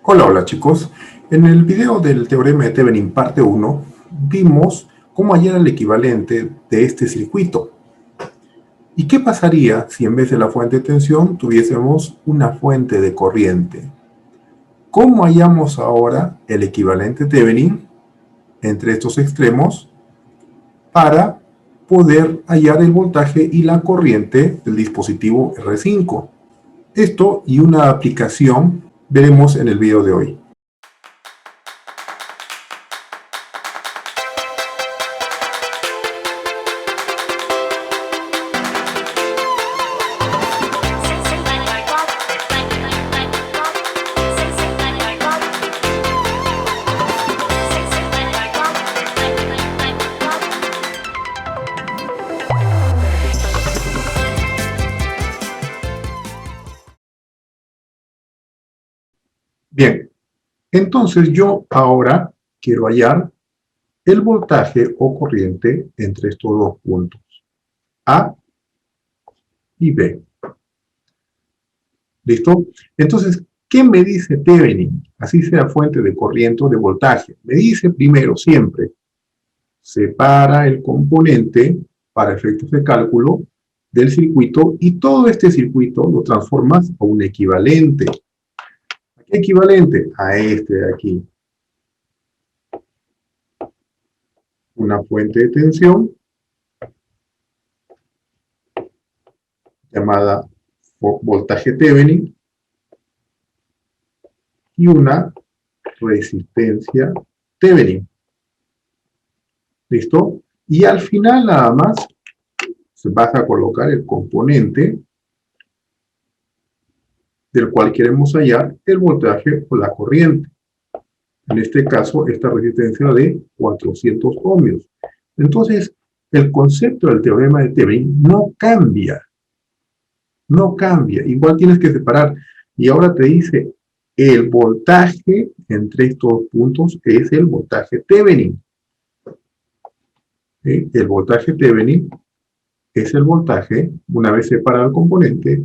Hola, hola chicos. En el video del teorema de Thevenin parte 1 vimos cómo hallar el equivalente de este circuito. ¿Y qué pasaría si en vez de la fuente de tensión tuviésemos una fuente de corriente? ¿Cómo hallamos ahora el equivalente Thevenin entre estos extremos para poder hallar el voltaje y la corriente del dispositivo R5? Esto y una aplicación veremos en el video de hoy. Bien, entonces yo ahora quiero hallar el voltaje o corriente entre estos dos puntos, A y B. ¿Listo? Entonces, ¿qué me dice Thevenin? Así sea fuente de corriente o de voltaje. Me dice primero siempre, separa el componente para efectos de cálculo del circuito y todo este circuito lo transformas a un equivalente. ¿A qué equivalente? A este de aquí. Una fuente de tensión llamada voltaje Thevenin y una resistencia Thevenin. ¿Listo? Y al final nada más vas a colocar el componente del cual queremos hallar el voltaje o la corriente. En este caso, esta resistencia de 400 ohmios. Entonces, el concepto del teorema de Thevenin no cambia. No cambia. Igual tienes que separar. Y ahora te dice, el voltaje entre estos puntos es el voltaje Thevenin. ¿Sí? El voltaje Thevenin es el voltaje, una vez separado el componente,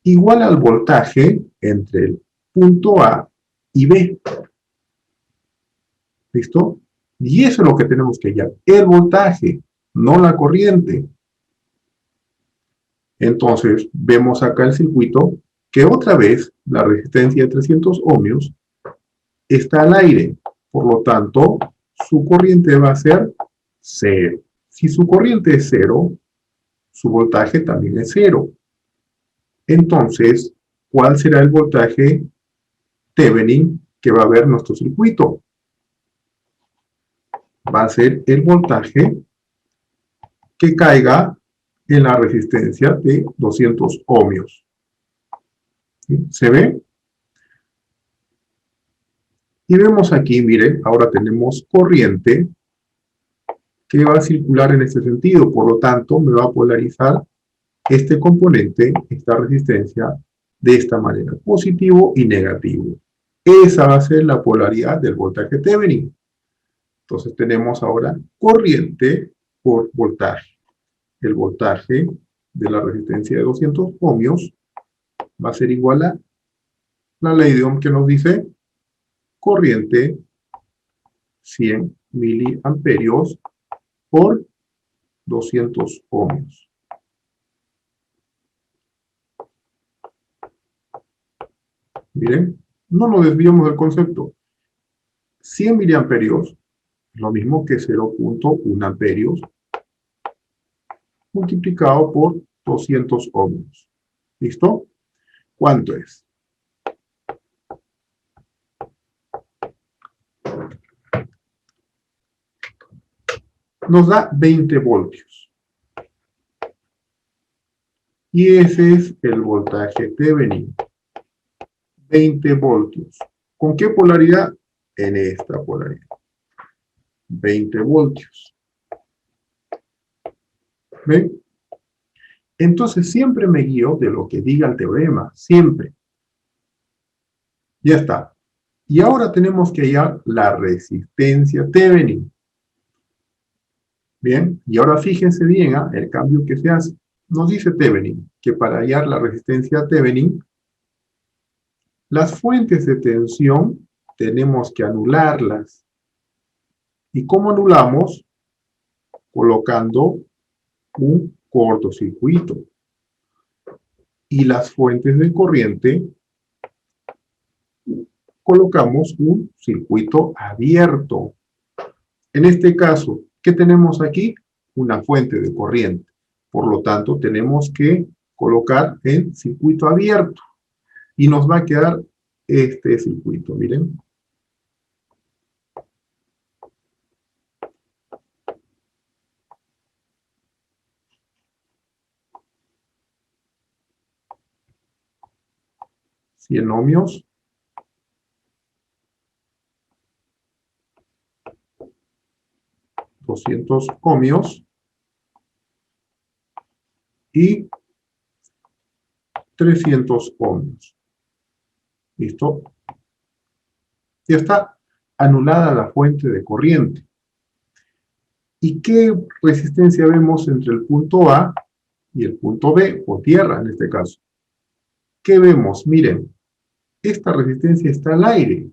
igual al voltaje entre el punto A y B. ¿Listo? Y eso es lo que tenemos que hallar. El voltaje, no la corriente. Entonces, vemos acá el circuito que otra vez la resistencia de 300 ohmios está al aire. Por lo tanto, su corriente va a ser 0. Si su corriente es 0, su voltaje también es 0. Entonces, ¿cuál será el voltaje Thevenin que va a haber nuestro circuito? Va a ser el voltaje que caiga en la resistencia de 200 ohmios. ¿Sí? ¿Se ve? Y vemos aquí, miren, ahora tenemos corriente que va a circular en este sentido. Por lo tanto, me va a polarizar este componente, esta resistencia, de esta manera, positivo y negativo. Esa va a ser la polaridad del voltaje Thevenin. Entonces tenemos ahora corriente por voltaje. El voltaje de la resistencia de 200 ohmios va a ser igual a la ley de Ohm que nos dice corriente 100 miliamperios por 200 ohmios. Miren, no nos desviamos del concepto. 100 miliamperios es lo mismo que 0.1 amperios multiplicado por 200 ohmios. ¿Listo? ¿Cuánto es? Nos da 20 voltios. Y ese es el voltaje Thevenin. 20 voltios. ¿Con qué polaridad? En esta polaridad. 20 voltios. ¿Ven? Entonces siempre me guío de lo que diga el teorema. Siempre. Ya está. Y ahora tenemos que hallar la resistencia Thevenin. Bien, y ahora fíjense bien el cambio que se hace. Nos dice Thevenin que para hallar la resistencia Thevenin Las fuentes de tensión tenemos que anularlas. ¿Y cómo anulamos? Colocando un cortocircuito. Y las fuentes de corriente colocamos un circuito abierto. En este caso, ¿qué tenemos aquí? Una fuente de corriente. Por lo tanto, tenemos que colocar en circuito abierto. Y nos va a quedar este circuito, miren. Cien ohmios. $200 ohmios. Y 300 ohmios. ¿Listo? Ya está anulada la fuente de corriente. ¿Y qué resistencia vemos entre el punto A y el punto B, o tierra en este caso? ¿Qué vemos? Miren, esta resistencia está al aire,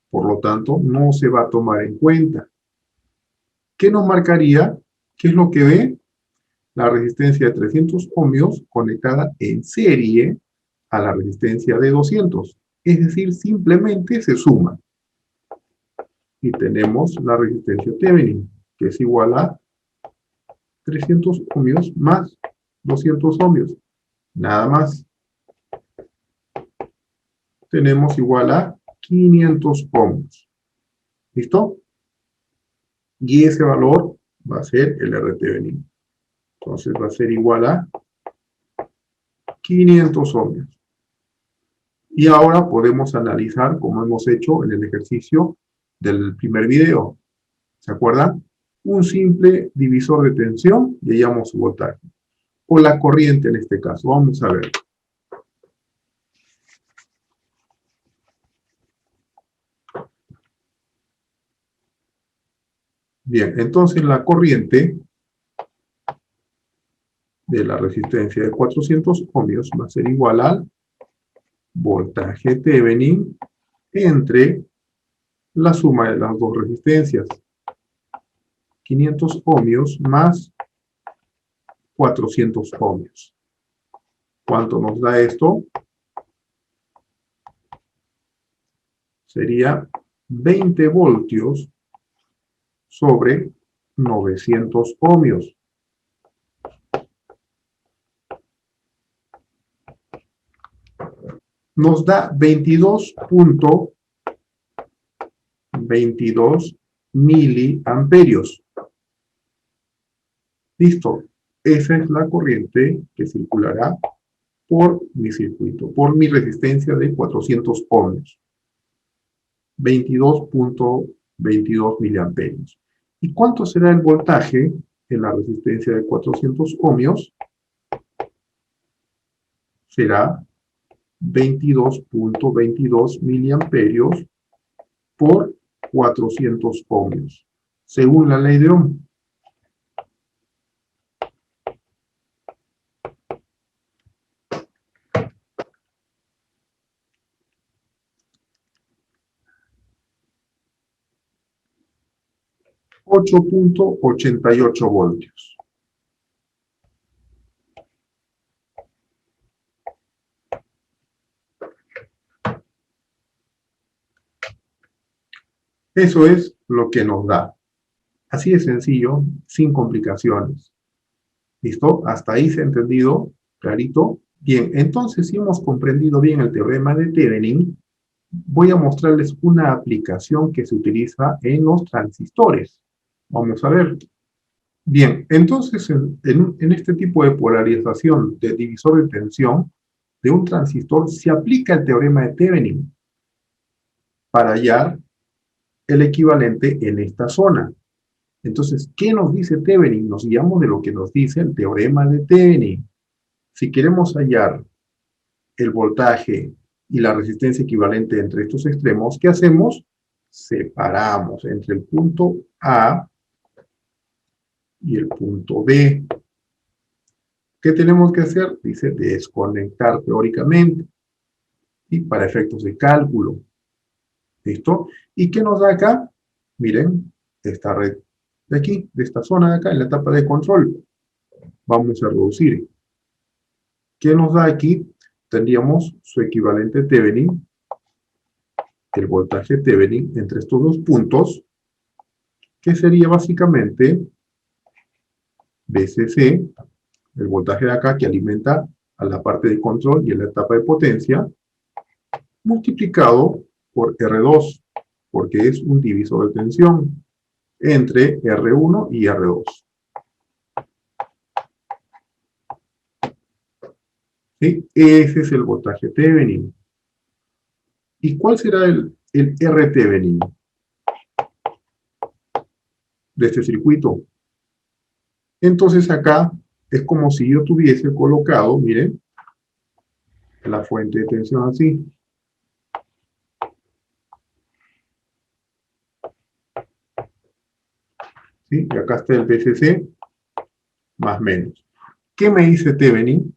por lo tanto no se va a tomar en cuenta. ¿Qué nos marcaría? ¿Qué es lo que ve? La resistencia de 300 ohmios conectada en serie a la resistencia de 200. Es decir, simplemente se suma. Y tenemos la resistencia Thevenin, que es igual a 300 ohmios más 200 ohmios. Nada más. Tenemos igual a 500 ohmios. ¿Listo? Y ese valor va a ser el RTvenin. Entonces va a ser igual a 500 ohmios. Y ahora podemos analizar, como hemos hecho en el ejercicio del primer video. ¿Se acuerdan? Un simple divisor de tensión y hallamos su voltaje. O la corriente en este caso. Vamos a ver. Bien, entonces la corriente de la resistencia de 400 ohmios va a ser igual al voltaje Thevenin entre la suma de las dos resistencias. 500 ohmios más 400 ohmios. ¿Cuánto nos da esto? Sería 20 voltios sobre 900 ohmios. Nos da 22.22 miliamperios. Listo. Esa es la corriente que circulará por mi circuito, por mi resistencia de 400 ohmios. 22.22 miliamperios. ¿Y cuánto será el voltaje en la resistencia de 400 ohmios? Será 22.22 miliamperios por 400 ohmios, según la ley de Ohm. $8.88 voltios. Eso es lo que nos da. Así de sencillo, sin complicaciones. ¿Listo? ¿Hasta ahí se ha entendido? ¿Clarito? Bien, entonces si hemos comprendido bien el teorema de Thevenin, voy a mostrarles una aplicación que se utiliza en los transistores. Vamos a ver. Bien, entonces en este tipo de polarización de divisor de tensión de un transistor se aplica el teorema de Thevenin para hallar el equivalente en esta zona. Entonces, ¿qué nos dice Thevenin? Nos guiamos de lo que nos dice el teorema de Thevenin. Si queremos hallar el voltaje y la resistencia equivalente entre estos extremos, ¿qué hacemos? Separamos entre el punto A y el punto B. ¿Qué tenemos que hacer? Dice desconectar teóricamente. ¿sí? Para efectos de cálculo. ¿Listo? ¿Y qué nos da acá? Miren, esta red de aquí, de esta zona de acá, en la etapa de control. Vamos a reducir. ¿Qué nos da aquí? Tendríamos su equivalente Thevenin, el voltaje Thevenin entre estos dos puntos, que sería básicamente VCC, el voltaje de acá que alimenta a la parte de control y a la etapa de potencia, multiplicado por R2, porque es un divisor de tensión entre R1 y R2. ¿Sí? Ese es el voltaje Thevenin. ¿Y cuál será el R Thevenin de este circuito? Entonces acá es como si yo tuviese colocado, miren, la fuente de tensión así. ¿Sí? Y acá está el VCC, más menos. ¿Qué me dice Thevenin?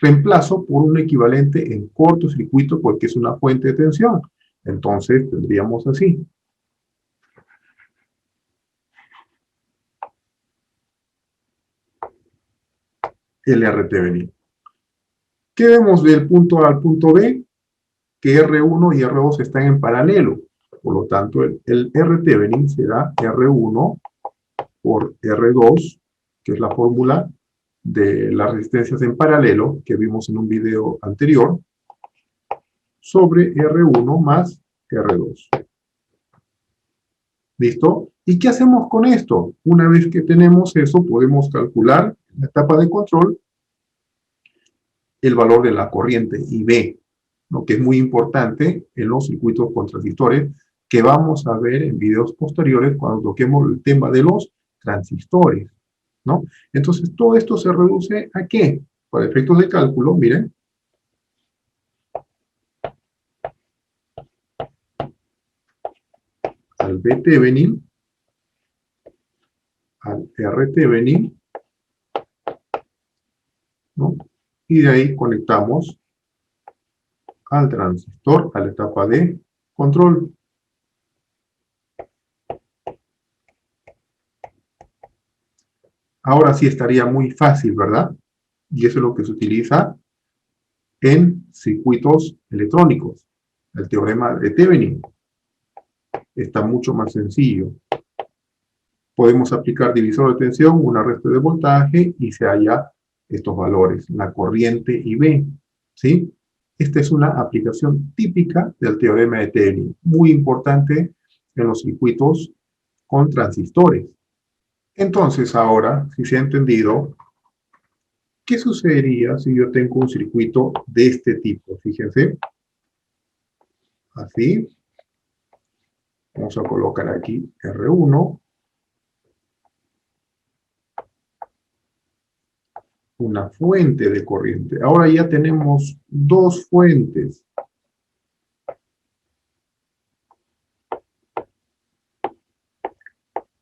Reemplazo por un equivalente en cortocircuito porque es una fuente de tensión. Entonces tendríamos así. El R Thevenin. ¿Qué vemos del punto A al punto B? Que R1 y R2 están en paralelo. Por lo tanto, el R Thevenin será R1 por R2, que es la fórmula de las resistencias en paralelo que vimos en un video anterior, sobre R1 más R2. ¿Listo? ¿Y qué hacemos con esto? Una vez que tenemos eso, podemos calcular en la etapa de control el valor de la corriente IB, ¿no? Que es muy importante en los circuitos con transistores, que vamos a ver en videos posteriores cuando toquemos el tema de los transistores, ¿no? Entonces, todo esto se reduce ¿a qué? Para efectos de cálculo, miren, al B Thevenin, al R Thevenin, ¿no? Y de ahí conectamos al transistor, a la etapa de control. Ahora sí estaría muy fácil, ¿verdad? Y eso es lo que se utiliza en circuitos electrónicos. El teorema de Thevenin está mucho más sencillo. Podemos aplicar divisor de tensión, una resta de voltaje y se halla estos valores, la corriente IB, ¿sí? Esta es una aplicación típica del teorema de Thevenin, muy importante en los circuitos con transistores. Entonces, ahora, si se ha entendido, ¿qué sucedería si yo tengo un circuito de este tipo? Fíjense, así. Vamos a colocar aquí R1, una fuente de corriente. Ahora ya tenemos dos fuentes.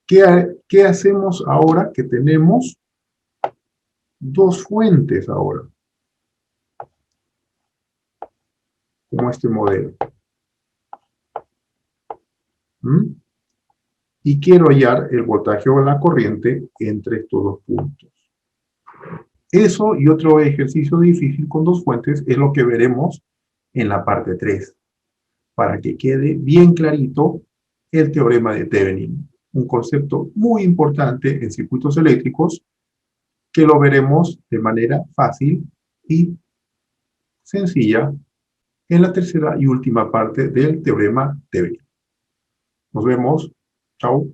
¿Qué hacemos ahora que tenemos dos fuentes ahora? Como este modelo. ¿Mm? Y quiero hallar el voltaje o la corriente entre estos dos puntos. Eso y otro ejercicio difícil con dos fuentes es lo que veremos en la parte 3, para que quede bien clarito el teorema de Thevenin, un concepto muy importante en circuitos eléctricos que lo veremos de manera fácil y sencilla en la tercera y última parte del teorema Thevenin. Nos vemos. Chao.